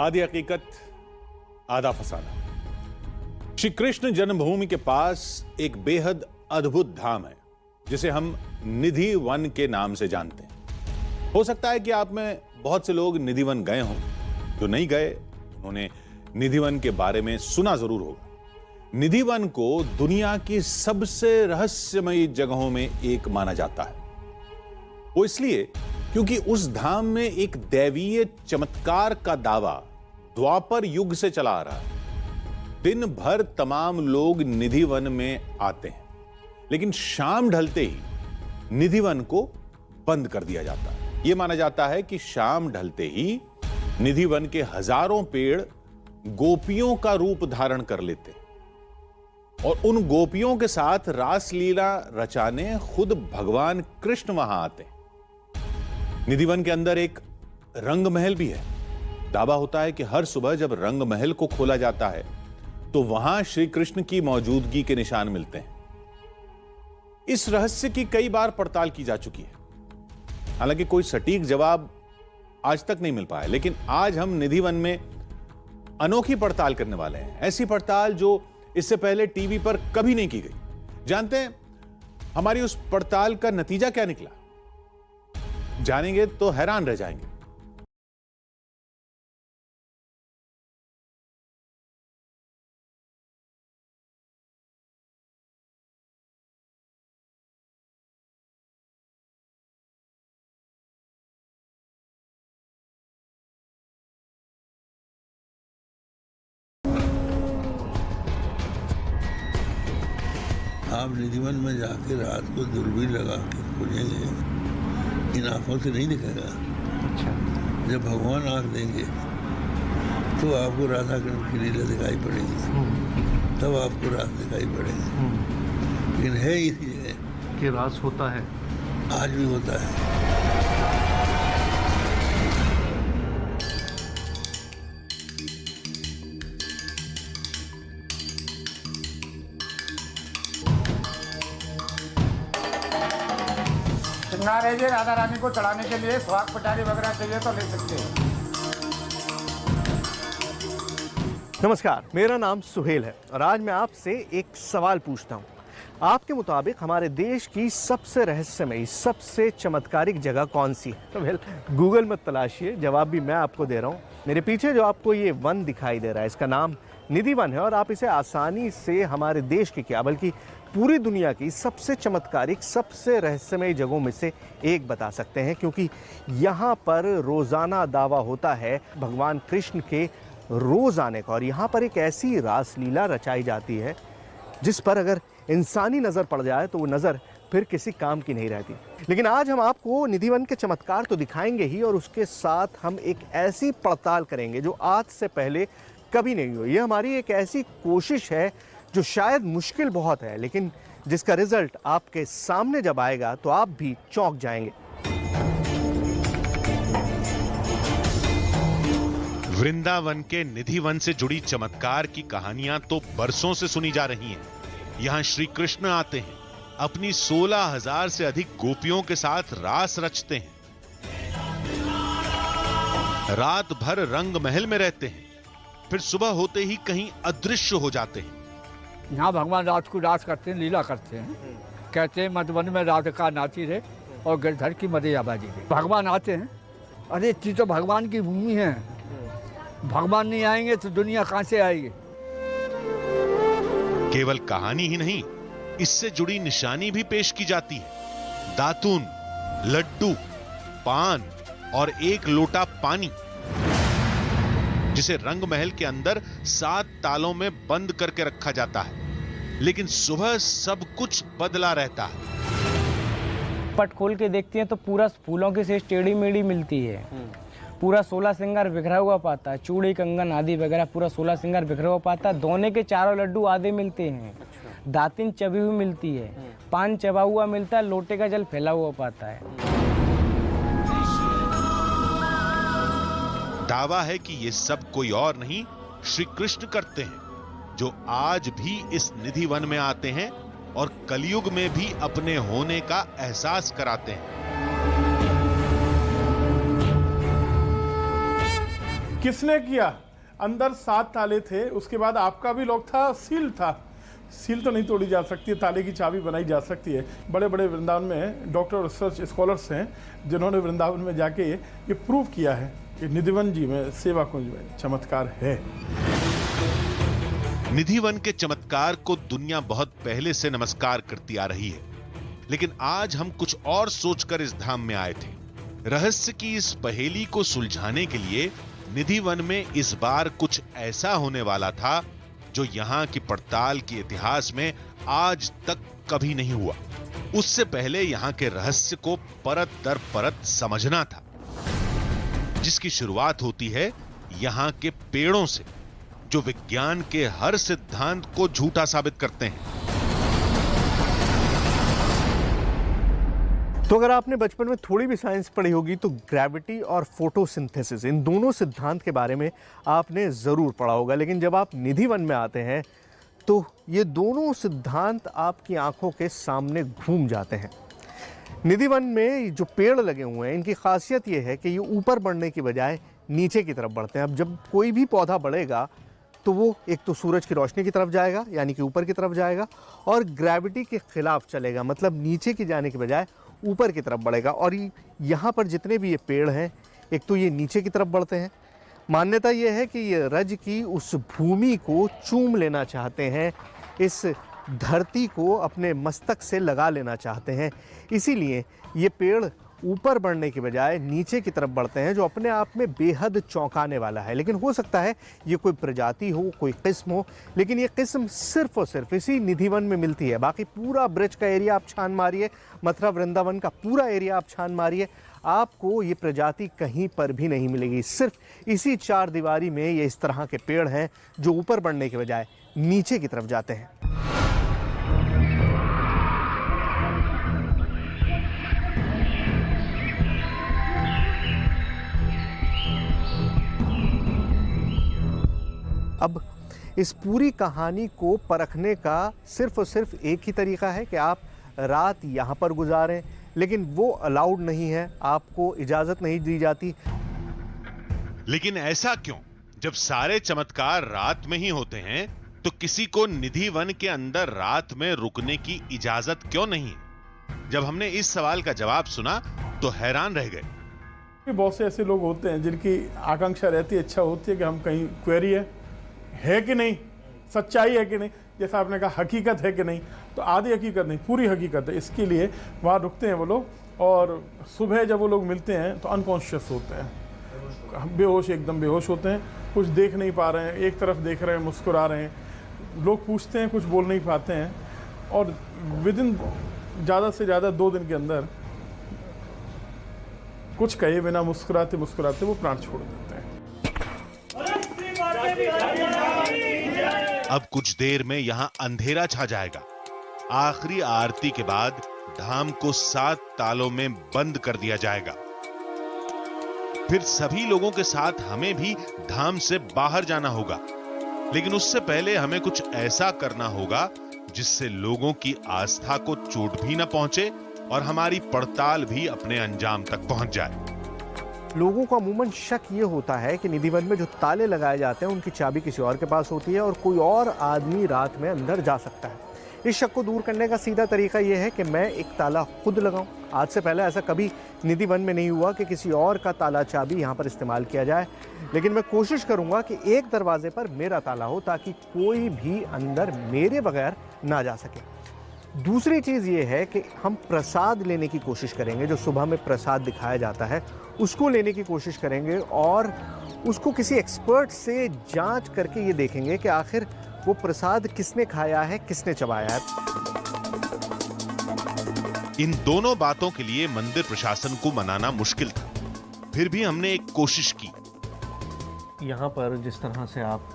आधी हकीकत आधा फसाना। श्री कृष्ण जन्मभूमि के पास एक बेहद अद्भुत धाम है जिसे हम निधि वन के नाम से जानते हैं। हो सकता है कि आप में बहुत से लोग निधि वन गए हों, जो नहीं गए उन्होंने निधि वन के बारे में सुना जरूर होगा। निधि वन को दुनिया की सबसे रहस्यमयी जगहों में एक माना जाता है। वो इसलिए क्योंकि उस धाम में एक दैवीय चमत्कार का दावा द्वापर युग से चला आ रहा है। दिन भर तमाम लोग निधि वन में आते हैं, लेकिन शाम ढलते ही निधि वन को बंद कर दिया जाता है। यह माना जाता है कि शाम ढलते ही निधि वन के हजारों पेड़ गोपियों का रूप धारण कर लेते और उन गोपियों के साथ रासलीला रचाने खुद भगवान कृष्ण वहां आते हैं। निधि वन के अंदर एक रंग महल भी है। दावा होता है कि हर सुबह जब रंग महल को खोला जाता है तो वहां श्री कृष्ण की मौजूदगी के निशान मिलते हैं। इस रहस्य की कई बार पड़ताल की जा चुकी है, हालांकि कोई सटीक जवाब आज तक नहीं मिल पाया। लेकिन आज हम निधि वन में अनोखी पड़ताल करने वाले हैं, ऐसी पड़ताल जो इससे पहले टीवी पर कभी नहीं की गई। जानते हैं हमारी उस पड़ताल का नतीजा क्या निकला? जानेंगे तो हैरान रह जाएंगे। आप निधि वन में जाके रात को दूरबीन लगा के खोजेंगे, इन आंखों से नहीं दिखेगा। अच्छा। जब भगवान आंख देंगे तो आपको राधा कृष्ण की लीला दिखाई पड़ेगी, तब आपको रास दिखाई पड़ेगी। लेकिन है इसी जगह कि रास होता है, आज भी होता है। श्रृंगार जी राधा रानी को चढ़ाने के लिए स्वाग पटारी वगैरह चाहिए तो ले सकते हैं। नमस्कार, मेरा नाम सुहेल है और आज मैं आपसे एक सवाल पूछता हूँ। आपके मुताबिक हमारे देश की सबसे रहस्यमयी, सबसे चमत्कारिक जगह कौन सी है? तो गूगल में तलाशिए, जवाब भी मैं आपको दे रहा हूँ। मेरे पीछे जो आपको ये वन दिखाई दे रहा है, इसका नाम निधि वन है और आप इसे आसानी से हमारे देश की क्या बल्कि पूरी दुनिया की सबसे चमत्कारिक, सबसे रहस्यमयी जगहों में से एक बता सकते हैं, क्योंकि यहाँ पर रोज़ाना दावा होता है भगवान कृष्ण के रोज़ आने का। और यहाँ पर एक ऐसी रासलीला रचाई जाती है जिस पर अगर इंसानी नज़र पड़ जाए तो वो नज़र फिर किसी काम की नहीं रहती। लेकिन आज हम आपको निधि वन के चमत्कार तो दिखाएंगे ही, और उसके साथ हम एक ऐसी पड़ताल करेंगे जो आज से पहले कभी नहीं हुई। ये हमारी एक ऐसी कोशिश है जो शायद मुश्किल बहुत है, लेकिन जिसका रिजल्ट आपके सामने जब आएगा तो आप भी चौंक जाएंगे। वृंदावन के निधि वन से जुड़ी चमत्कार की कहानियां तो बरसों से सुनी जा रही हैं। यहां श्री कृष्ण आते हैं, अपनी 16,000 से अधिक गोपियों के साथ रास रचते हैं, रात भर रंग महल में रहते हैं, फिर सुबह होते ही कहीं अदृश्य हो जाते हैं। यहाँ भगवान रात को रास करते हैं, लीला करते हैं। कहते हैं मधुबन में राधिका नाची रहे और गिरधर की मदैया बाजी रहे। भगवान आते हैं। अरे इतनी तो भगवान की भूमि है, भगवान नहीं आएंगे तो दुनिया कहां से आएगी? केवल कहानी ही नहीं, इससे जुड़ी निशानी भी पेश की जाती है। दातून, लड्डू, पान और एक लोटा पानी, जिसे रंग महल के अंदर 7 तालों में बंद करके रखा जाता है। लेकिन सुबह सब कुछ बदला रहता है। पट खोल के देखती हैं तो पूरा फूलों की शेष टेढ़ी मेढ़ी मिलती है। पूरा 16 श्रृंगार बिखरा हुआ पाता है, चूड़ी कंगन आदि वगैरह पूरा 16 श्रृंगार बिखरा हुआ पाता है। दोने के चारों लड्डू आधे मिलते हैं। दातिन चबी हुई मिलती है, पान चबा हुआ मिलता है, लोटे का जल फैला हुआ पाता है। दावा है कि ये सब कोई और नहीं, श्री कृष्ण करते हैं, जो आज भी इस निधि वन में आते हैं और कलयुग में भी अपने होने का एहसास कराते हैं। किसने किया? अंदर 7 ताले थे, उसके बाद आपका भी लॉक था, सील था। सील तो नहीं तोड़ी जा सकती है, ताले की चाबी बनाई जा सकती है। बड़े बड़े वृंदावन में डॉक्टर रिसर्च स्कॉलर्स हैं जिन्होंने वृंदावन में जाके ये प्रूव किया है कि निधिवन जी में, सेवा कुंज में चमत्कार है। निधिवन के चमत्कार को दुनिया बहुत पहले से नमस्कार करती आ रही है, लेकिन आज हम कुछ और सोचकर इस धाम में आए थे। रहस्य की इस पहेली को सुलझाने के लिए निधिवन में इस बार कुछ ऐसा होने वाला था जो यहां की पड़ताल के इतिहास में आज तक कभी नहीं हुआ। उससे पहले यहां के रहस्य को परत दर परत समझना था, जिसकी शुरुआत होती है यहां के पेड़ों से, जो विज्ञान के हर सिद्धांत को झूठा साबित करते हैं। तो अगर आपने बचपन में थोड़ी भी साइंस पढ़ी होगी तो ग्रेविटी और फोटोसिंथेसिस, इन दोनों सिद्धांत के बारे में आपने ज़रूर पढ़ा होगा। लेकिन जब आप निधिवन में आते हैं तो ये दोनों सिद्धांत आपकी आंखों के सामने घूम जाते हैं। निधिवन में जो पेड़ लगे हुए हैं, इनकी खासियत ये है कि ये ऊपर बढ़ने की बजाय नीचे की तरफ बढ़ते हैं। अब जब कोई भी पौधा बढ़ेगा तो वो एक तो सूरज की रोशनी की तरफ जाएगा, यानी कि ऊपर की तरफ जाएगा, और ग्रेविटी के खिलाफ चलेगा, मतलब नीचे की जाने की बजाय ऊपर की तरफ बढ़ेगा। और यहाँ पर जितने भी ये पेड़ हैं, एक तो ये नीचे की तरफ बढ़ते हैं। मान्यता ये है कि ये रज की उस भूमि को चूम लेना चाहते हैं, इस धरती को अपने मस्तक से लगा लेना चाहते हैं। इसीलिए ये पेड़ ऊपर बढ़ने की बजाय नीचे की तरफ बढ़ते हैं, जो अपने आप में बेहद चौंकाने वाला है। लेकिन हो सकता है ये कोई प्रजाति हो, कोई किस्म हो, लेकिन ये किस्म सिर्फ और सिर्फ इसी निधिवन में मिलती है। बाकी पूरा ब्रज का एरिया आप छान मारिए, मथुरा वृंदावन का पूरा एरिया आप छान मारिए, आपको ये प्रजाति कहीं पर भी नहीं मिलेगी। सिर्फ इसी 4 दीवारी में ये इस तरह के पेड़ हैं जो ऊपर बढ़ने के बजाय नीचे की तरफ जाते हैं। अब इस पूरी कहानी को परखने का सिर्फ और सिर्फ एक ही तरीका है कि आप रात यहाँ पर गुजारें, लेकिन वो अलाउड नहीं है, आपको इजाज़त नहीं दी जाती। लेकिन ऐसा क्यों? जब सारे चमत्कार रात में ही होते हैं तो किसी को निधिवन के अंदर रात में रुकने की इजाजत क्यों नहीं? जब हमने इस सवाल का जवाब सुना तो हैरान रह गए। बहुत से ऐसे लोग होते हैं जिनकी आकांक्षा रहती है, इच्छा होती है कि हम कहीं क्वेरी है कि नहीं, सच्चाई है कि नहीं, जैसा आपने कहा हकीकत है कि नहीं, तो आधी हकीकत नहीं, पूरी हकीकत है। इसके लिए वहाँ रुकते हैं वो लोग, और सुबह जब वो लोग मिलते हैं तो अनकॉन्शियस होते हैं, बेहोश, एकदम बेहोश होते हैं, कुछ देख नहीं पा रहे हैं, एक तरफ देख रहे हैं, मुस्कुरा रहे हैं। लोग पूछते हैं, कुछ बोल नहीं पाते हैं, और विदिन ज़्यादा से ज़्यादा 2 दिन के अंदर कुछ कहे बिना मुस्कुराते मुस्कुराते वो प्राण छोड़ देते हैं। अब कुछ देर में यहां अंधेरा छा जाएगा। आखिरी आरती के बाद धाम को 7 तालों में बंद कर दिया जाएगा। फिर सभी लोगों के साथ हमें भी धाम से बाहर जाना होगा, लेकिन उससे पहले हमें कुछ ऐसा करना होगा जिससे लोगों की आस्था को चोट भी न पहुंचे और हमारी पड़ताल भी अपने अंजाम तक पहुंच जाए। लोगों को अमूमन शक ये होता है कि निधिवन में जो ताले लगाए जाते हैं उनकी चाबी किसी और के पास होती है और कोई और आदमी रात में अंदर जा सकता है। इस शक को दूर करने का सीधा तरीका ये है कि मैं एक ताला खुद लगाऊं। आज से पहले ऐसा कभी निधिवन में नहीं हुआ कि किसी और का ताला चाबी यहाँ पर इस्तेमाल किया जाए, लेकिन मैं कोशिश करूँगा कि एक दरवाजे पर मेरा ताला हो ताकि कोई भी अंदर मेरे बगैर ना जा सके। दूसरी चीज़ ये है कि हम प्रसाद लेने की कोशिश करेंगे। जो सुबह में प्रसाद दिखाया जाता है उसको लेने की कोशिश करेंगे और उसको किसी एक्सपर्ट से जांच करके ये देखेंगे कि आखिर वो प्रसाद किसने खाया है, किसने चबाया है। इन दोनों बातों के लिए मंदिर प्रशासन को मनाना मुश्किल था, फिर भी हमने एक कोशिश की। यहाँ पर जिस तरह से आप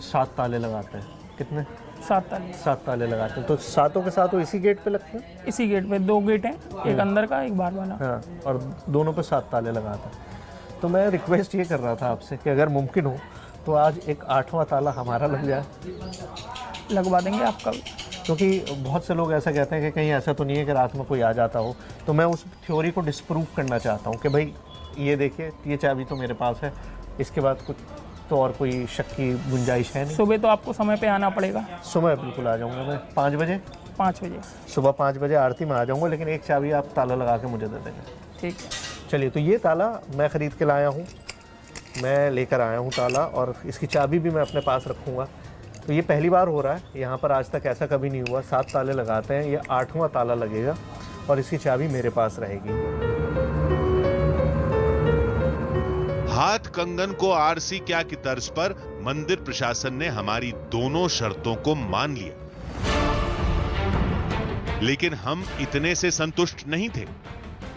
7 ताले लगाते हैं, कितने? 7 ताले लगाते हैं, तो सातों के सातों इसी गेट पे लगते हैं? इसी गेट पे 2 गेट हैं, एक अंदर का एक बाहर वाला। हाँ, और दोनों पे 7 ताले लगाते हैं। तो मैं रिक्वेस्ट ये कर रहा था आपसे कि अगर मुमकिन हो तो आज एक 8वां ताला हमारा लग जाए। लगवा देंगे आपका, क्योंकि बहुत से लोग ऐसा कहते हैं कि कहीं ऐसा तो नहीं है कि रात में कोई आ जाता हो। तो मैं उस थ्योरी को डिस्प्रूव करना चाहता हूँ कि भाई ये देखिए, ये चाबी तो मेरे पास है, इसके बाद कुछ तो और कोई शक की गुंजाइश है नहीं? सुबह तो आपको समय पे आना पड़ेगा। सुबह बिल्कुल आ जाऊँगा मैं 5 बजे। 5 बजे सुबह 5 बजे आरती में आ जाऊँगा, लेकिन एक चाबी आप ताला लगा के मुझे दे देंगे। ठीक है। चलिए, तो ये ताला मैं ख़रीद के लाया हूँ, मैं लेकर आया हूँ ताला, और इसकी चाबी भी मैं अपने पास रखूँगा। तो ये पहली बार हो रहा है यहाँ पर, आज तक ऐसा कभी नहीं हुआ। 7 ताले लगाते हैं, ये 8वां ताला लगेगा और इसकी चाबी मेरे पास रहेगी। हाथ कंगन को आरसी क्या की तर्ज पर मंदिर प्रशासन ने हमारी दोनों शर्तों को मान लिया, लेकिन हम इतने से संतुष्ट नहीं थे।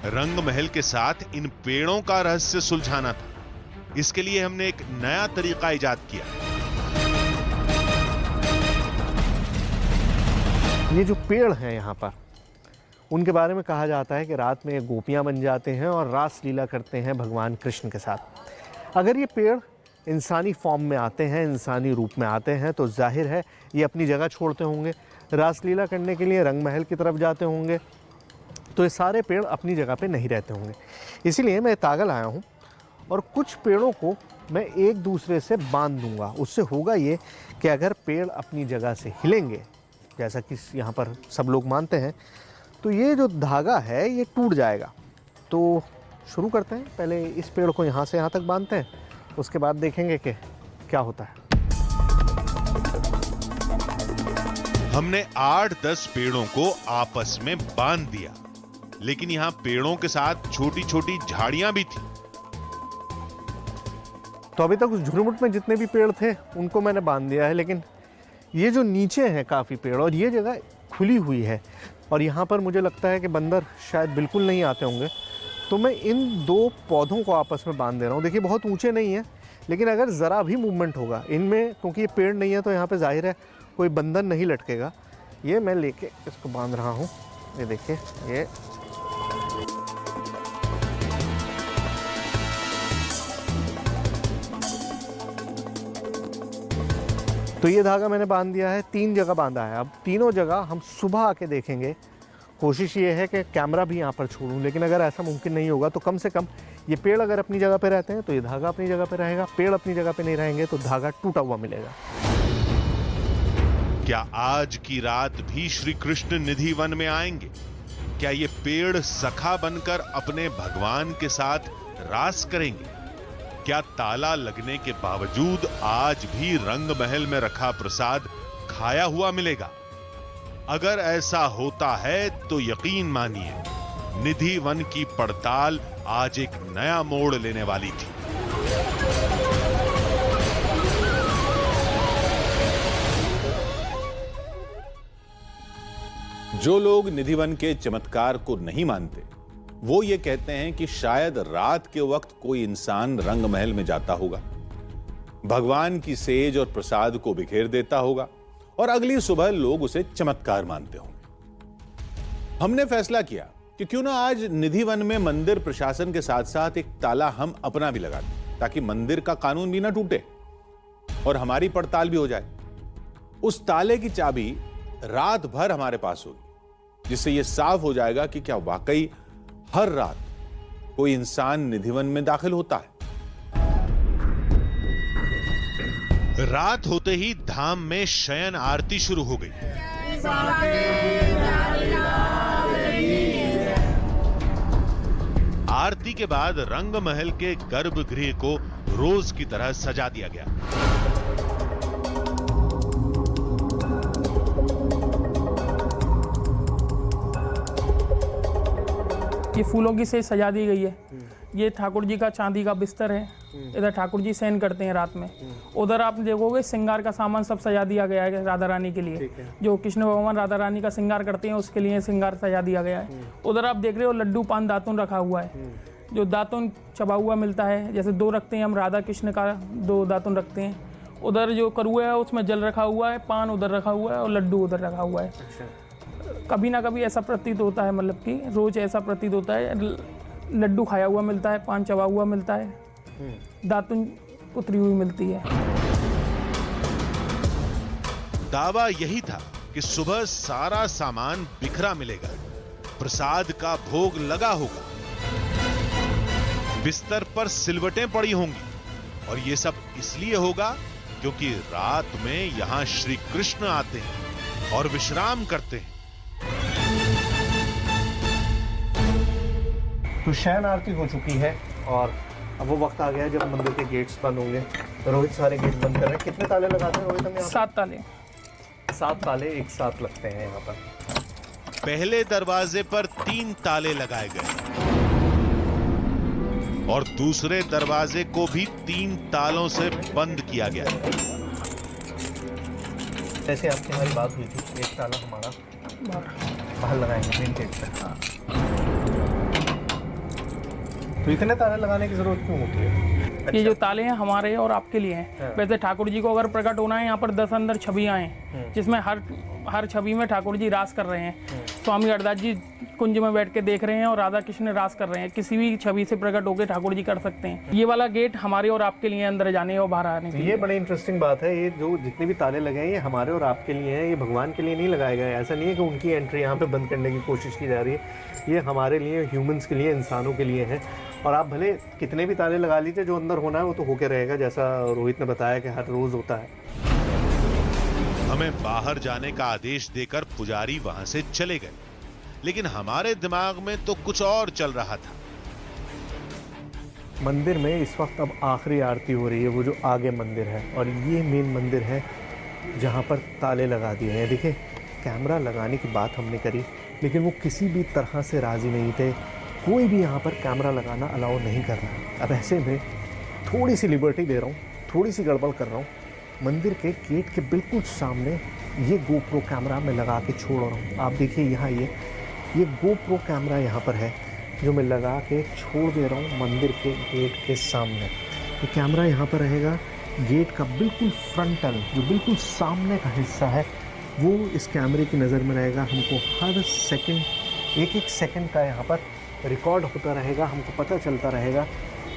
रंग महल के साथ इन पेड़ों का रहस्य सुलझाना था। इसके लिए हमने एक नया तरीका इजाद किया। ये जो पेड़ हैं यहाँ पर, उनके बारे में कहा जाता है कि रात में गोपियाँ बन जाते हैं और रास लीला करते हैं भगवान कृष्ण के साथ। अगर ये पेड़ इंसानी फॉर्म में आते हैं, इंसानी रूप में आते हैं, तो जाहिर है ये अपनी जगह छोड़ते होंगे, रासलीला करने के लिए रंग महल की तरफ जाते होंगे। तो ये सारे पेड़ अपनी जगह पे नहीं रहते होंगे। इसीलिए मैं तागा लाया हूँ और कुछ पेड़ों को मैं एक दूसरे से बांध दूंगा। उससे होगा ये कि अगर पेड़ अपनी जगह से हिलेंगे, जैसा कि यहाँ पर सब लोग मानते हैं, तो ये जो धागा है ये टूट जाएगा। तो शुरू करते हैं। पहले इस पेड़ को यहाँ से यहाँ तक बांधते हैं, उसके बाद देखेंगे कि क्या होता है। हमने 8-10 पेड़ों को आपस में बांध दिया, लेकिन यहाँ पेड़ों के साथ छोटी छोटी झाड़ियां भी थी। तो अभी तक उस झुरमुट में जितने भी पेड़ थे उनको मैंने बांध दिया है, लेकिन ये जो नीचे हैं काफ़ी पेड़, और ये जगह खुली हुई है, और यहाँ पर मुझे लगता है कि बंदर शायद बिल्कुल नहीं आते होंगे। तो मैं इन 2 पौधों को आपस में बांध दे रहा हूँ। देखिए, बहुत ऊंचे नहीं है, लेकिन अगर ज़रा भी मूवमेंट होगा इनमें, क्योंकि ये पेड़ नहीं है तो यहाँ पे जाहिर है कोई बंधन नहीं लटकेगा। ये मैं लेके इसको बांध रहा हूँ। ये देखिए, ये तो ये धागा मैंने बांध दिया है। 3 जगह बांधा है। अब तीनों जगह हम सुबह आके देखेंगे। कोशिश ये है कि कैमरा भी यहाँ पर छोड़ूं, लेकिन अगर ऐसा मुमकिन नहीं होगा तो कम से कम ये पेड़ अगर अपनी जगह पे रहते हैं तो ये धागा अपनी जगह पे रहेगा। पेड़ अपनी जगह पे नहीं रहेंगे तो धागा टूटा हुआ मिलेगा। क्या आज की रात भी श्री कृष्ण निधि वन में आएंगे? क्या ये पेड़ सखा बनकर अपने भगवान के साथ रास करेंगे? क्या ताला लगने के बावजूद आज भी रंग महल में रखा प्रसाद खाया हुआ मिलेगा? अगर ऐसा होता है तो यकीन मानिए, निधि वन की पड़ताल आज एक नया मोड़ लेने वाली थी। जो लोग निधि वन के चमत्कार को नहीं मानते, वो ये कहते हैं कि शायद रात के वक्त कोई इंसान रंग महल में जाता होगा, भगवान की सेज और प्रसाद को बिखेर देता होगा, और अगली सुबह लोग उसे चमत्कार मानते होंगे। हमने फैसला किया कि क्यों ना आज निधि वन में मंदिर प्रशासन के साथ साथ एक ताला हम अपना भी लगा दें, ताकि मंदिर का कानून भी ना टूटे और हमारी पड़ताल भी हो जाए। उस ताले की चाबी रात भर हमारे पास होगी, जिससे यह साफ हो जाएगा कि क्या वाकई हर रात कोई इंसान निधि वन में दाखिल होता है। रात होते ही धाम में शयन आरती शुरू हो गई। आरती के बाद रंग महल के गर्भगृह को रोज की तरह सजा दिया गया। ये फूलों की से सजा दी गई है। ये ठाकुर जी का चांदी का बिस्तर है। इधर ठाकुर जी शयन करते हैं रात में। उधर आप देखोगे श्रृंगार का सामान सब सजा दिया गया है राधा रानी के लिए। जो कृष्ण भगवान राधा रानी का श्रृंगार करते हैं उसके लिए श्रृंगार सजा दिया गया है। उधर आप देख रहे हो लड्डू पान दातुन रखा हुआ है, जो दातुन चबा हुआ मिलता है। जैसे 2 रखते हैं हम, राधा कृष्ण का 2 दातुन रखते हैं। उधर जो करुआ है उसमें जल रखा हुआ है, पान उधर रखा हुआ है और लड्डू उधर रखा हुआ है। कभी ना कभी ऐसा प्रतीत होता है, मतलब कि रोज ऐसा प्रतीत होता है, लड्डू खाया हुआ मिलता है, पान चबा हुआ मिलता है, दातुन उतरी हुई मिलती है। दावा यही था कि सुबह सारा सामान बिखरा मिलेगा, प्रसाद का भोग लगा होगा, बिस्तर पर सिलवटें पड़ी होंगी, और ये सब इसलिए होगा क्योंकि रात में यहां श्री कृष्ण आते हैं और विश्राम करते हैं। तो शयन आरती हो चुकी है और अब वो वक्त आ गया है जब मंदिर के गेट्स बंद होंगे। रोहित सारे गेट बंद कर रहे हैं। कितने ताले लगाते हैं रोहित? हम यहाँ 7 ताले। 7 ताले एक साथ लगते हैं यहाँ पर। पहले दरवाजे पर 3 ताले लगाए गए और दूसरे दरवाजे को भी 3 तालों से बंद किया गया। जैसे आपकी हमारी बात हुई थी, एक ताला हमारा बाहर लगाएंगे मेन गेट पे। तो इतने ताले लगाने की जरूरत क्यों होती है? ये जो ताले हैं हमारे और आपके लिए हैं। वैसे ठाकुर जी को अगर प्रकट होना है, यहाँ पर 10 अंदर छवियाँ हैं जिसमें हर छवि में ठाकुर जी रास कर रहे हैं। स्वामी अरदास जी कुंज में बैठ के देख रहे हैं और राधा कृष्ण रास कर रहे हैं। किसी भी छवि से प्रकट होकर ठाकुर जी कर सकते हैं। ये वाला गेट हमारे और आपके लिए अंदर जाने और बाहर आने के लिए। ये बड़ी इंटरेस्टिंग बात है। ये जो जितने भी ताले लगे हैं ये हमारे और आपके लिए हैं। ये भगवान के लिए नहीं लगाए गए। ऐसा नहीं है कि उनकी एंट्री यहाँ पे बंद करने की कोशिश की जा रही है। ये हमारे लिए, ह्यूमंस के लिए, इंसानों के लिए है। और आप भले कितने भी ताले लगा लीजिए, जो अंदर होना है वो तो होके रहेगा, जैसा रोहित ने बताया कि हर रोज होता है। हमें बाहर जाने का आदेश देकर पुजारी वहां से चले गए, लेकिन हमारे दिमाग में तो कुछ और चल रहा था। मंदिर में इस वक्त अब आखिरी आरती हो रही है, वो जो आगे मंदिर है, और ये मेन मंदिर है जहाँ पर ताले लगा दिए हैं। देखिए, कैमरा लगाने की बात हमने करी, लेकिन वो किसी भी तरह से राजी नहीं थे। कोई भी यहाँ पर कैमरा लगाना अलाउ नहीं कर रहा। अब ऐसे में थोड़ी सी लिबर्टी दे रहा हूँ, थोड़ी सी गड़बड़ कर रहा हूँ। मंदिर के गेट के बिल्कुल सामने ये गोप्रो कैमरा मैं लगा के छोड़ रहा हूँ। आप देखिए यहाँ ये गोप्रो कैमरा यहाँ पर है जो मैं लगा के छोड़ दे रहा हूँ मंदिर के गेट के सामने। ये कैमरा यहाँ पर रहेगा। गेट का बिल्कुल फ्रंटल, जो बिल्कुल सामने का हिस्सा है, वो इस कैमरे की नज़र में रहेगा। हमको हर सेकंड, एक सेकंड का यहाँ पर रिकॉर्ड होता रहेगा। हमको पता चलता रहेगा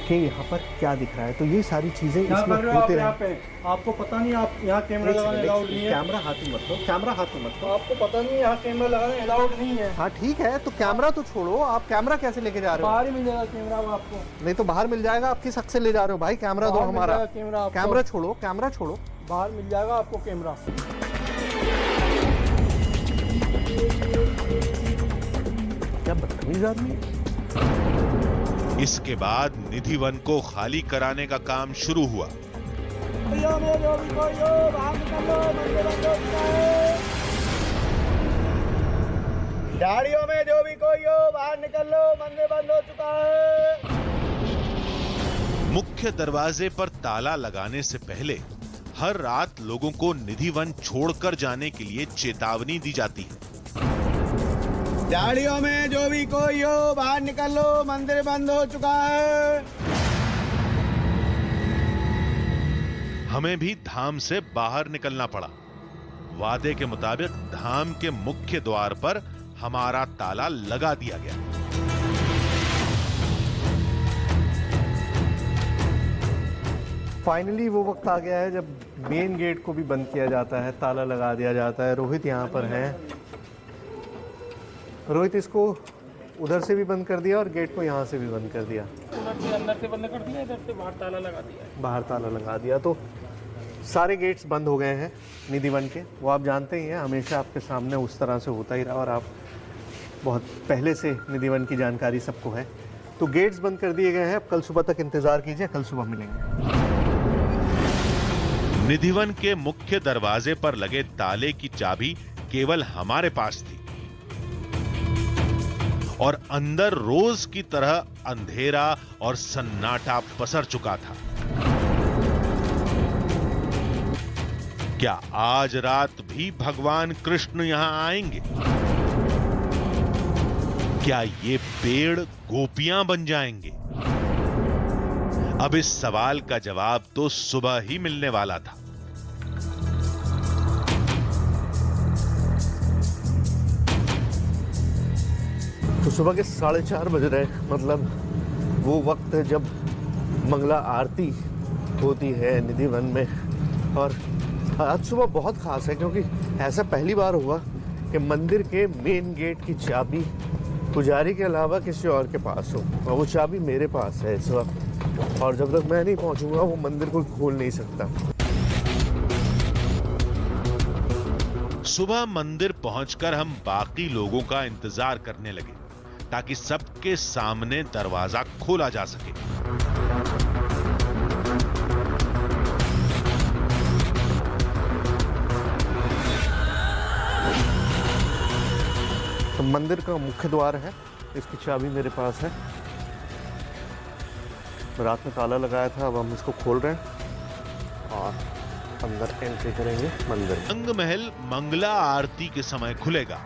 कि यहाँ पर क्या दिख रहा है। तो ये सारी चीज़ें इसमें होते रहेंगे। आपको पता नहीं, आप यहाँ कैमरा लगाने अलाउड नहीं है। कैमरा हाथ में मत लो, कैमरा हाथ में मत लो। आपको पता नहीं यहाँ कैमरा लगाने अलाउड नहीं है। हाँ ठीक है, तो कैमरा तो छोड़ो, आप कैमरा कैसे लेके जा रहे हो? बाहर ही मिल जाएगा कैमरा आपको। नहीं तो बाहर मिल जाएगा। आप किस हक से ले जा रहे हो भाई? कैमरा दो हमारा। कैमरा छोड़ो, कैमरा छोड़ो। बाहर मिल जाएगा आपको कैमरा। क्या बदतमीज आदमी है। इसके बाद निधि वन को खाली कराने का काम शुरू हुआ। गाड़ियों में जो भी कोई हो बाहर निकल लो, मंदिर बंद हो चुका है। मुख्य दरवाजे पर ताला लगाने से पहले हर रात लोगों को निधि वन छोड़कर जाने के लिए चेतावनी दी जाती है। गाड़ियों में जो भी कोई हो बाहर निकल लो, मंदिर बंद हो चुका है। हमें भी धाम से बाहर निकलना पड़ा। वादे के मुताबिक धाम के मुख्य द्वार पर हमारा ताला लगा दिया गया। फाइनली वो वक्त आ गया है जब मेन गेट को भी बंद किया जाता है, ताला लगा दिया जाता है। रोहित यहाँ पर है। रोहित, इसको उधर से भी बंद कर दिया और गेट को यहाँ से भी बंद कर दिया। उधर से अंदर से बंद कर दिया, इधर से बाहर ताला लगा दिया। बाहर ताला लगा दिया। तो सारे गेट्स बंद हो गए हैं निधि वन के। वो आप जानते ही हैं, हमेशा आपके सामने उस तरह से होता ही रहा और आप बहुत पहले से निधि वन की जानकारी सबको है। तो गेट्स बंद कर दिए गए हैं। अब कल सुबह तक इंतज़ार कीजिए, कल सुबह मिलेंगे। निधि वन के मुख्य दरवाजे पर लगे ताले की चाबी केवल हमारे पास थी और अंदर रोज की तरह अंधेरा और सन्नाटा पसर चुका था। क्या आज रात भी भगवान कृष्ण यहां आएंगे? क्या ये पेड़ गोपियां बन जाएंगे? अब इस सवाल का जवाब तो सुबह ही मिलने वाला था। तो सुबह के 4:30 बज रहे, मतलब वो वक्त है जब मंगला आरती होती है निधि वन में। और आज सुबह बहुत खास है क्योंकि ऐसा पहली बार हुआ कि मंदिर के मेन गेट की चाबी पुजारी के अलावा किसी और के पास हो, और वो चाबी मेरे पास है इस वक्त। और जब तक मैं नहीं पहुंचूंगा वो मंदिर कोई खोल नहीं सकता। सुबह मंदिर पहुंचकर हम बाकी लोगों का इंतजार करने लगे ताकि सबके सामने दरवाजा खोला जा सके। तो मंदिर का मुख्य द्वार है, इसकी चाबी मेरे पास है। रात में ताला लगाया था, अब हम इसको खोल रहे हैं और अंदर एंट्री करेंगे मंदिर। रंग महल मंगला आरती के समय खुलेगा,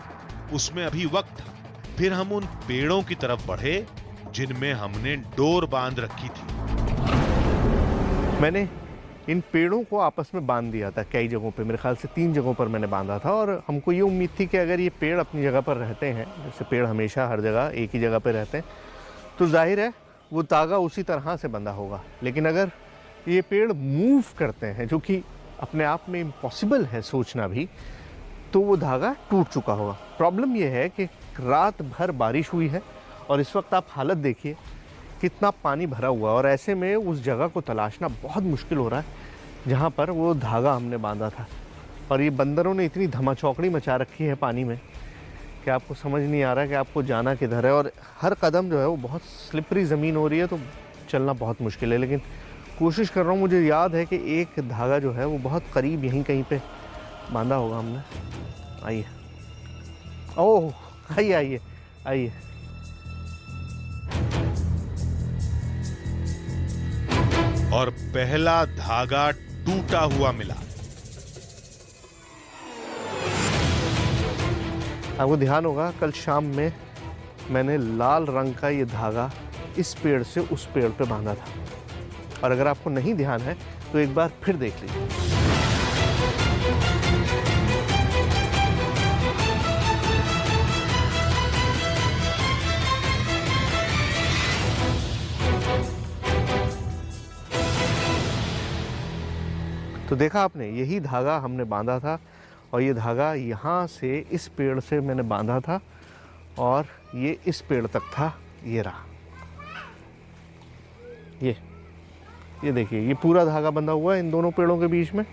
उसमें अभी वक्त था। फिर हम उन पेड़ों की तरफ बढ़े जिनमें हमने डोर बांध रखी थी। मैंने इन पेड़ों को आपस में बांध दिया था कई जगहों पे, मेरे ख्याल से 3 जगहों पर मैंने बांधा था। और हमको ये उम्मीद थी कि अगर ये पेड़ अपनी जगह पर रहते हैं, जैसे पेड़ हमेशा हर जगह एक ही जगह पर रहते हैं, तो जाहिर है वो धागा उसी तरह से बंधा होगा। लेकिन अगर ये पेड़ मूव करते हैं, जो कि अपने आप में इम्पॉसिबल है सोचना भी, तो वो धागा टूट चुका होगा। प्रॉब्लम ये है कि रात भर बारिश हुई है और इस वक्त आप हालत देखिए कितना पानी भरा हुआ है, और ऐसे में उस जगह को तलाशना बहुत मुश्किल हो रहा है जहाँ पर वो धागा हमने बांधा था। और ये बंदरों ने इतनी धमाचौकड़ी मचा रखी है पानी में कि आपको समझ नहीं आ रहा है कि आपको जाना किधर है। और हर कदम जो है वो बहुत स्लिपरी ज़मीन हो रही है, तो चलना बहुत मुश्किल है। लेकिन कोशिश कर रहा हूँ। मुझे याद है कि एक धागा जो है वो बहुत करीब यहीं कहीं पे बांधा होगा हमने। आइए, ओह आइए आइए आइए। और पहला धागा टूटा हुआ मिला। आपको ध्यान होगा कल शाम में मैंने लाल रंग का ये धागा इस पेड़ से उस पेड़ पे बांधा था, और अगर आपको नहीं ध्यान है तो एक बार फिर देख लीजिए। तो देखा आपने, यही धागा हमने बांधा था, और ये धागा यहाँ से इस पेड़ से मैंने बांधा था, और ये इस पेड़ तक था। ये रहा, ये देखिए, ये पूरा धागा बंधा हुआ है इन दोनों पेड़ों के बीच में,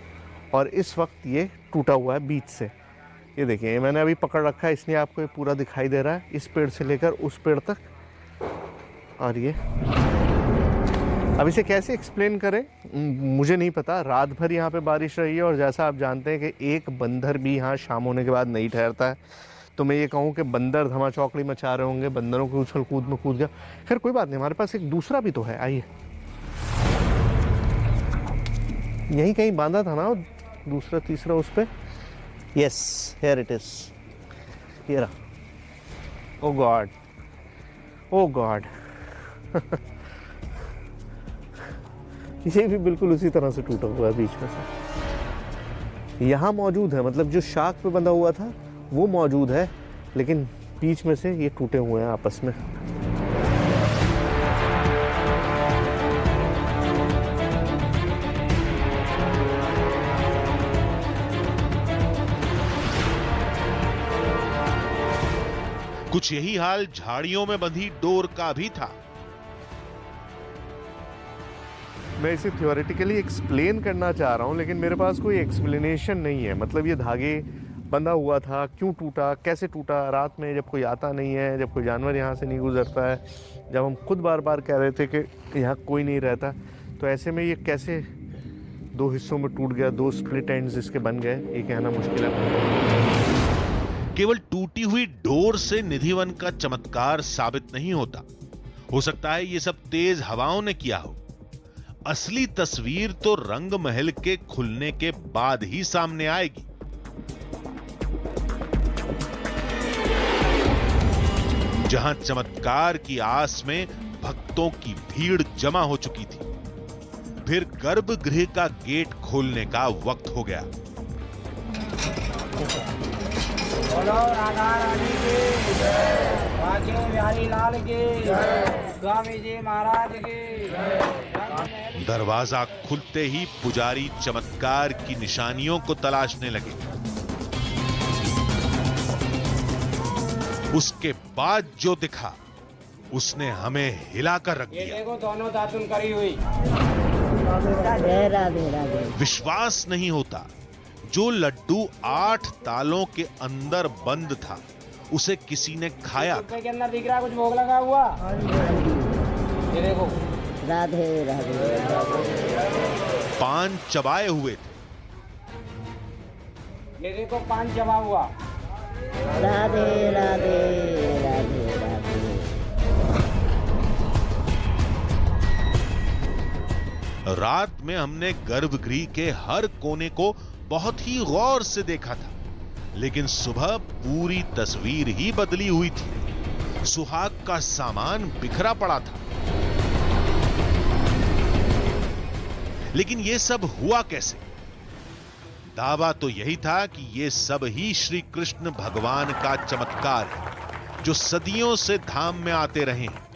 और इस वक्त ये टूटा हुआ है बीच से। ये देखिए, ये मैंने अभी पकड़ रखा है, इसलिए आपको ये पूरा दिखाई दे रहा है, इस पेड़ से लेकर उस पेड़ तक। और ये अब इसे कैसे एक्सप्लेन करें मुझे नहीं पता। रात भर यहाँ पे बारिश रही है, और जैसा आप जानते हैं कि एक बंदर भी यहाँ शाम होने के बाद नहीं ठहरता है, तो मैं ये कहूँ कि बंदर धमाचौकड़ी मचा रहे होंगे, बंदरों के उछल कूद में कूद गया। खैर कोई बात नहीं, हमारे पास एक दूसरा भी तो है। आइए, यहीं कहीं बांधा था ना दूसरा तीसरा उस पर। यस, हियर इट इज, ये रहा। ओ गॉड, ओ गॉड। ये भी बिल्कुल उसी तरह से टूटा हुआ है बीच में से। यहाँ मौजूद है, मतलब जो शाख पे बंधा हुआ था वो मौजूद है, लेकिन बीच में से ये टूटे हुए हैं आपस में। कुछ यही हाल झाड़ियों में बंधी डोर का भी था। मैं इसे थ्योरेटिकली एक्सप्लेन करना चाह रहा हूँ, लेकिन मेरे पास कोई एक्सप्लेनेशन नहीं है। मतलब ये धागे बंधा हुआ था, क्यों टूटा, कैसे टूटा, रात में जब कोई आता नहीं है, जब कोई जानवर यहाँ से नहीं गुजरता है, जब हम खुद बार बार कह रहे थे कि यहाँ कोई नहीं रहता, तो ऐसे में ये कैसे 2 हिस्सों में टूट गया, 2 स्प्लिट एंड्स इसके बन गए, ये कहना मुश्किल है। केवल टूटी हुई डोर से निधिवन का चमत्कार साबित नहीं होता। हो सकता है ये सब तेज हवाओं ने किया हो। असली तस्वीर तो रंग महल के खुलने के बाद ही सामने आएगी। जहां चमत्कार की आस में भक्तों की भीड़ जमा हो चुकी थी। फिर गर्भगृह का गेट खोलने का वक्त हो गया। बोलो राधा रानी की जय, बाकी बिहारी लाल की जय, स्वामी जी महाराज की जय। दरवाजा खुलते ही पुजारी चमत्कार की निशानियों को तलाशने लगे। उसके बाद जो दिखा उसने हमें हिलाकर रख ये दिया। देखो दोनों दातुन करी हुई। विश्वास नहीं होता, जो लड्डू 8 तालों के अंदर बंद था उसे किसी ने खाया। रुपए के अंदर दिख रहा है कुछ भोग लगा हुआ। ये देखो। राधे राधे। पान चबाए हुए थे। ये देखो पान चबा हुआ। राधे राधे राधे राधे। रात में हमने गर्भगृह के हर कोने को बहुत ही गौर से देखा था, लेकिन सुबह पूरी तस्वीर ही बदली हुई थी। सुहाग का सामान बिखरा पड़ा था। लेकिन यह सब हुआ कैसे? दावा तो यही था कि यह सब ही श्री कृष्ण भगवान का चमत्कार है, जो सदियों से धाम में आते रहे हैं।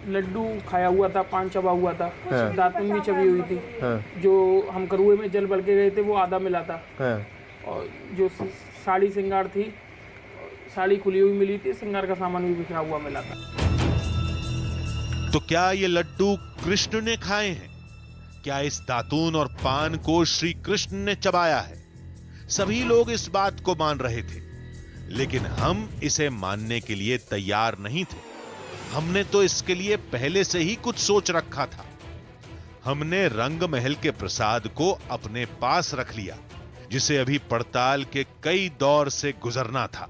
लड्डू खाया हुआ था, पान चबा हुआ था, दातुन भी चबी हुई थी। जो हम करुए में जल भर के गए थे वो आधा मिला था। और जो साड़ी श्रृंगार थी, साड़ी खुली हुई मिली थी, श्रृंगार का सामान भी बिखरा हुआ मिला था। तो क्या ये लड्डू कृष्ण ने खाए हैं? क्या इस दातून और पान को श्री कृष्ण ने चबाया है? सभी लोग इस बात को मान रहे थे, लेकिन हम इसे मानने के लिए तैयार नहीं थे। हमने तो इसके लिए पहले से ही कुछ सोच रखा था। हमने रंग महल के प्रसाद को अपने पास रख लिया, जिसे अभी पड़ताल के कई दौर से गुजरना था।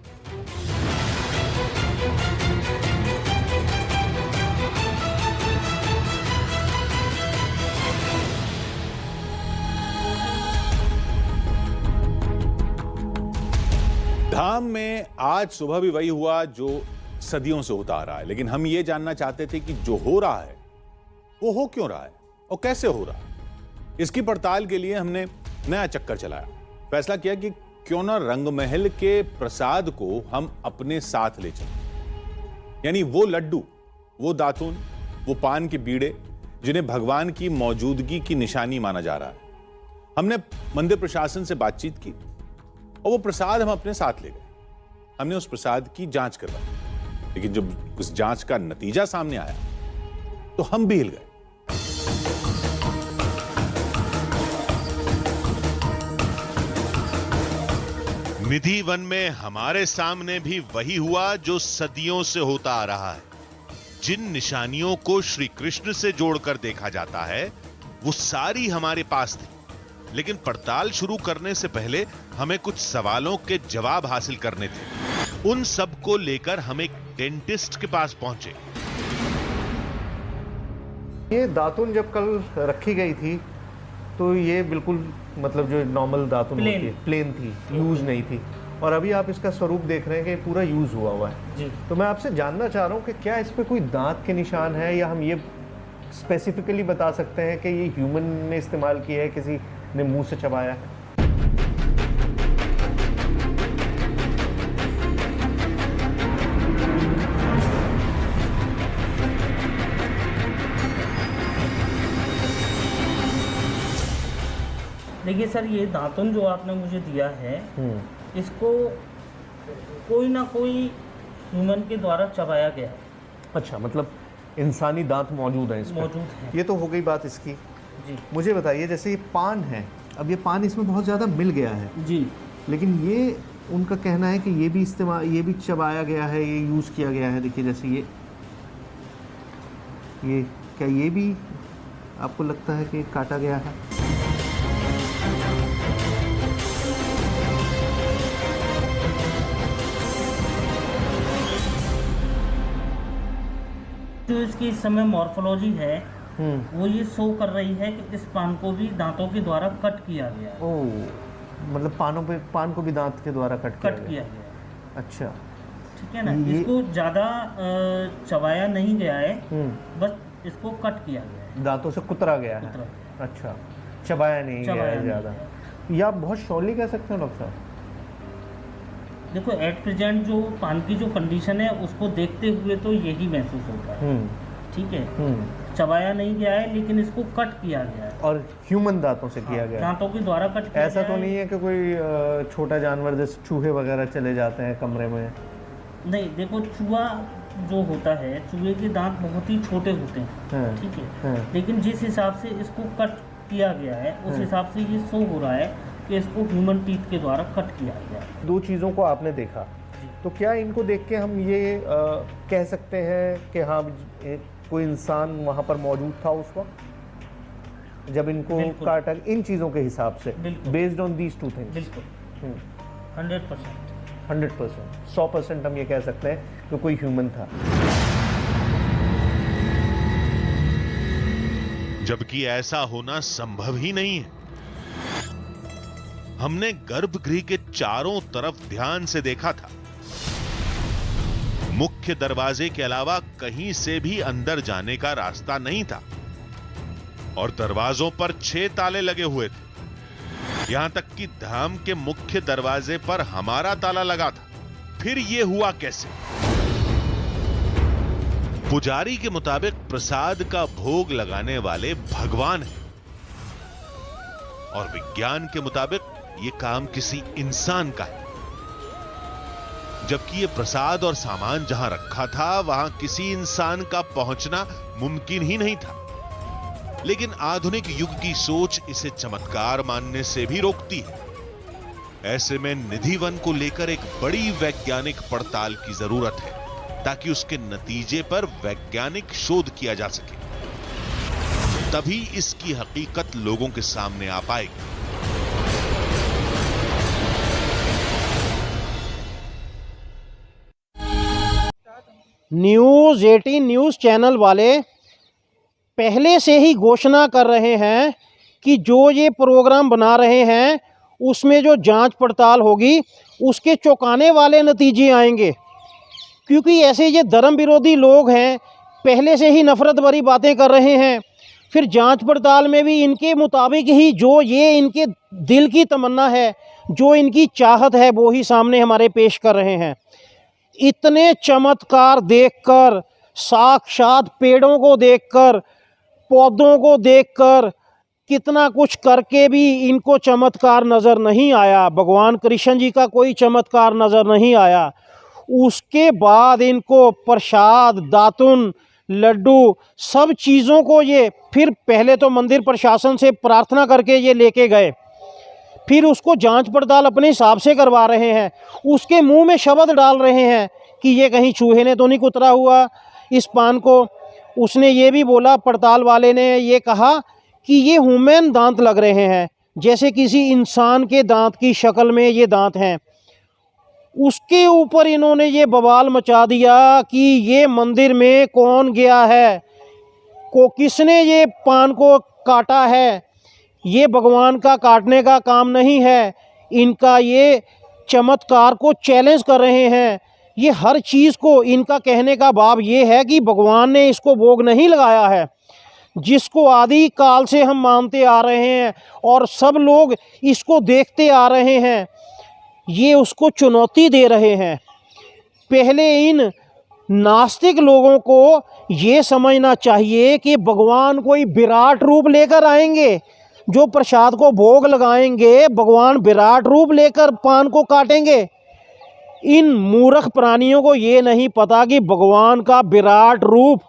धाम में आज सुबह भी वही हुआ जो सदियों से होता आ रहा है, लेकिन हम ये जानना चाहते थे कि जो हो रहा है वो हो क्यों रहा है और कैसे हो रहा है। इसकी पड़ताल के लिए हमने नया चक्कर चलाया। फैसला किया कि क्यों ना रंगमहल के प्रसाद को हम अपने साथ ले चलें। यानी वो लड्डू, वो दातून, वो पान के बीड़े जिन्हें भगवान की मौजूदगी की निशानी माना जा रहा है। हमने मंदिर प्रशासन से बातचीत की और वो प्रसाद हम अपने साथ ले गए। हमने उस प्रसाद की जांच करवाई, लेकिन जब उस जांच का नतीजा सामने आया तो हम भी हिल गए। निधि वन में हमारे सामने भी वही हुआ जो सदियों से होता आ रहा है। जिन निशानियों को श्री कृष्ण से जोड़कर देखा जाता है वो सारी हमारे पास थी, लेकिन पड़ताल शुरू करने से पहले हमें कुछ सवालों के जवाब हासिल करने थे। उन सब को लेकर हम एक डेंटिस्ट के पास पहुंचे। ये दातुन जब कल रखी गई थी तो ये बिल्कुल मतलब जो नॉर्मल दातुन होती है, प्लेन थी, यूज नहीं थी। और अभी आप इसका स्वरूप देख रहे हैं कि पूरा यूज हुआ हुआ है जी। तो मैं आपसे जानना चाह रहा हूँ कि क्या इस पे कोई दांत के निशान है, या हम ये स्पेसिफिकली बता सकते हैं कि ये ह्यूमन ने इस्तेमाल किया है, किसी ने मुंह से चबाया है? देखिए सर, ये दातुन जो आपने मुझे दिया है इसको कोई ना कोई ह्यूमन के द्वारा चबाया गया। अच्छा, मतलब इंसानी दांत मौजूद है इसमें? मौजूद है। ये तो हो गई बात इसकी जी। मुझे बताइए, जैसे ये पान है, अब ये पान इसमें बहुत ज़्यादा मिल गया है जी, लेकिन ये उनका कहना है कि ये भी इस्तेमाल, ये भी चबाया गया है, ये यूज़ किया गया है। देखिए जैसे ये क्या ये भी आपको लगता है कि काटा गया है? जो इसकी इस समय मॉर्फोलॉजी है वो ये शो कर रही है कि इस पान को भी दांतों के द्वारा कट किया गया है। ओह, मतलब पान को भी दांत के द्वारा कट किया गया है। अच्छा, ठीक है ना। इसको ज़्यादा चबाया नहीं गया है, बस इसको कट किया गया है, दांतों से कुतरा गया है। अच्छा, चबाया नहीं गया है ज़्यादा। या आप बहुत श्योरली कह सकते हैं डॉक्टर साहब? देखो, एट प्रेजेंट जो पान की जो कंडीशन है उसको देखते हुए तो यही महसूस होता है। ठीक है, चबाया नहीं गया है लेकिन इसको कट किया गया है, और ह्यूमन दांतों से किया गया है। दांतों के द्वारा कट किया। ऐसा तो नहीं है कि कोई छोटा जानवर जैसे चूहे वगैरह चले जाते हैं कमरे में? नहीं, देखो चूहा जो होता है, चूहे के दांत बहुत ही छोटे होते हैं, ठीक है, लेकिन जिस हिसाब से इसको कट किया गया है उस हिसाब से ये शो हो रहा है कि इसको ह्यूमन टीथ के द्वारा कट किया गया है। दो चीज़ों को आपने देखा, तो क्या इनको देख के हम ये कह सकते हैं कि हाँ कोई इंसान वहाँ पर मौजूद था उस वक्त जब इनको काटा, इन चीज़ों के हिसाब से, based on these two things? बिल्कुल 100%, 100% हम ये कह सकते हैं कि कोई ह्यूमन था। जबकि ऐसा होना संभव ही नहीं है। हमने गर्भगृह के चारों तरफ ध्यान से देखा था। मुख्य दरवाजे के अलावा कहीं से भी अंदर जाने का रास्ता नहीं था और दरवाजों पर 6 ताले लगे हुए थे। यहां तक कि धाम के मुख्य दरवाजे पर हमारा ताला लगा था। फिर यह हुआ कैसे? पुजारी के मुताबिक प्रसाद का भोग लगाने वाले भगवान हैं और विज्ञान के मुताबिक यह काम किसी इंसान का है। जबकि यह प्रसाद और सामान जहां रखा था वहां किसी इंसान का पहुंचना मुमकिन ही नहीं था। लेकिन आधुनिक युग की सोच इसे चमत्कार मानने से भी रोकती है। ऐसे में निधि वन को लेकर एक बड़ी वैज्ञानिक पड़ताल की जरूरत है ताकि उसके नतीजे पर वैज्ञानिक शोध किया जा सके। तभी इसकी हकीकत लोगों के सामने आ पाएगी। न्यूज़ 18 न्यूज़ चैनल वाले पहले से ही घोषणा कर रहे हैं कि जो ये प्रोग्राम बना रहे हैं उसमें जो जांच पड़ताल होगी उसके चौंकाने वाले नतीजे आएंगे, क्योंकि ऐसे ये धर्म विरोधी लोग हैं, पहले से ही नफरत भरी बातें कर रहे हैं। फिर जांच पड़ताल में भी इनके मुताबिक ही जो ये इनके दिल की तमन्ना है, जो इनकी चाहत है, वो ही सामने हमारे पेश कर रहे हैं। इतने चमत्कार देखकर, साक्षात पेड़ों को देखकर, पौधों को देखकर, कितना कुछ करके भी इनको चमत्कार नज़र नहीं आया। भगवान कृष्ण जी का कोई चमत्कार नज़र नहीं आया। उसके बाद इनको प्रसाद, दातुन, लड्डू, सब चीज़ों को ये फिर पहले तो मंदिर प्रशासन से प्रार्थना करके ये लेके गए, फिर उसको जांच पड़ताल अपने हिसाब से करवा रहे हैं। उसके मुंह में शब्द डाल रहे हैं कि ये कहीं चूहे ने तो नहीं कुतरा हुआ इस पान को। उसने ये भी बोला, पड़ताल वाले ने ये कहा कि ये ह्यूमन दांत लग रहे हैं, जैसे किसी इंसान के दांत की शक्ल में ये दांत हैं। उसके ऊपर इन्होंने ये बवाल मचा दिया कि ये मंदिर में कौन गया है, किसने ये पान को काटा है। ये भगवान का काटने का काम नहीं है। इनका ये चमत्कार को चैलेंज कर रहे हैं। ये हर चीज़ को, इनका कहने का भाव ये है कि भगवान ने इसको भोग नहीं लगाया है, जिसको आदि काल से हम मानते आ रहे हैं और सब लोग इसको देखते आ रहे हैं। ये उसको चुनौती दे रहे हैं। पहले इन नास्तिक लोगों को ये समझना चाहिए कि भगवान कोई विराट रूप लेकर आएंगे, जो प्रसाद को भोग लगाएंगे भगवान विराट रूप लेकर पान को काटेंगे। इन मूर्ख प्राणियों को ये नहीं पता कि भगवान का विराट रूप,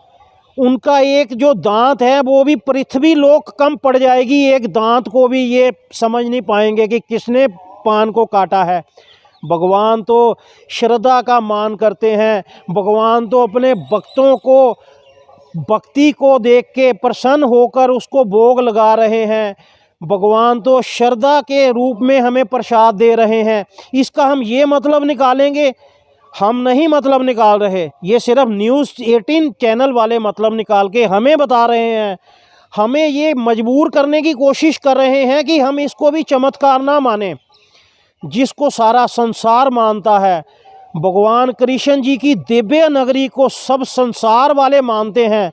उनका एक जो दांत है वो भी पृथ्वी लोक कम पड़ जाएगी, एक दांत को भी ये समझ नहीं पाएंगे कि किसने पान को काटा है। भगवान तो श्रद्धा का मान करते हैं। भगवान तो अपने भक्तों को भक्ति को देख के प्रसन्न होकर उसको भोग लगा रहे हैं। भगवान तो श्रद्धा के रूप में हमें प्रसाद दे रहे हैं। इसका हम ये मतलब निकालेंगे? हम नहीं मतलब निकाल रहे, ये सिर्फ न्यूज़ 18 चैनल वाले मतलब निकाल के हमें बता रहे हैं। हमें ये मजबूर करने की कोशिश कर रहे हैं कि हम इसको भी चमत्कार ना माने, जिसको सारा संसार मानता है। भगवान कृष्ण जी की दिव्य नगरी को सब संसार वाले मानते हैं।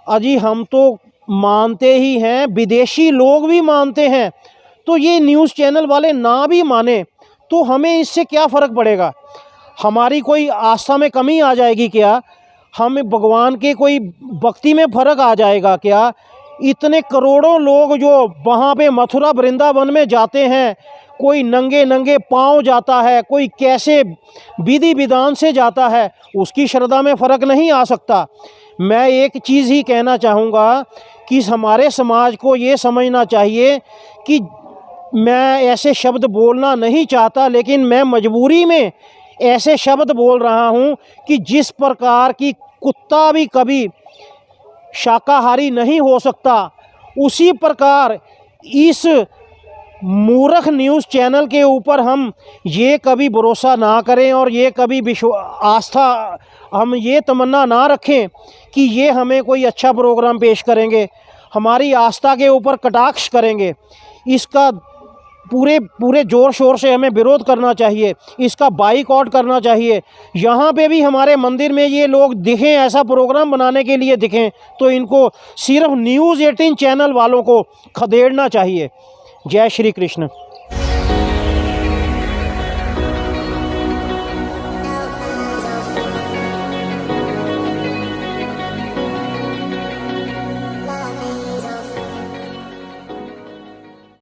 अजी हम तो मानते ही हैं, विदेशी लोग भी मानते हैं। तो ये न्यूज़ चैनल वाले ना भी माने तो हमें इससे क्या फ़र्क पड़ेगा? हमारी कोई आस्था में कमी आ जाएगी क्या? हमें भगवान के कोई भक्ति में फ़र्क आ जाएगा क्या? इतने करोड़ों लोग जो वहाँ पे मथुरा वृंदावन में जाते हैं, कोई नंगे नंगे पाँव जाता है, कोई कैसे विधि विधान से जाता है, उसकी श्रद्धा में फ़र्क नहीं आ सकता। मैं एक चीज़ ही कहना चाहूँगा कि हमारे समाज को ये समझना चाहिए कि मैं ऐसे शब्द बोलना नहीं चाहता, लेकिन मैं मजबूरी में ऐसे शब्द बोल रहा हूँ कि जिस प्रकार की कुत्ता भी कभी शाकाहारी नहीं हो सकता, उसी प्रकार इस मूर्ख न्यूज़ चैनल के ऊपर हम ये कभी भरोसा ना करें और ये कभी आस्था हम ये तमन्ना ना रखें कि ये हमें कोई अच्छा प्रोग्राम पेश करेंगे, हमारी आस्था के ऊपर कटाक्ष करेंगे। इसका पूरे ज़ोर शोर से हमें विरोध करना चाहिए, इसका बाइकआउट करना चाहिए। यहाँ पे भी हमारे मंदिर में ये लोग दिखें, ऐसा प्रोग्राम बनाने के लिए दिखें, तो इनको सिर्फ न्यूज़ 18 चैनल वालों को खदेड़ना चाहिए। जय श्री कृष्ण।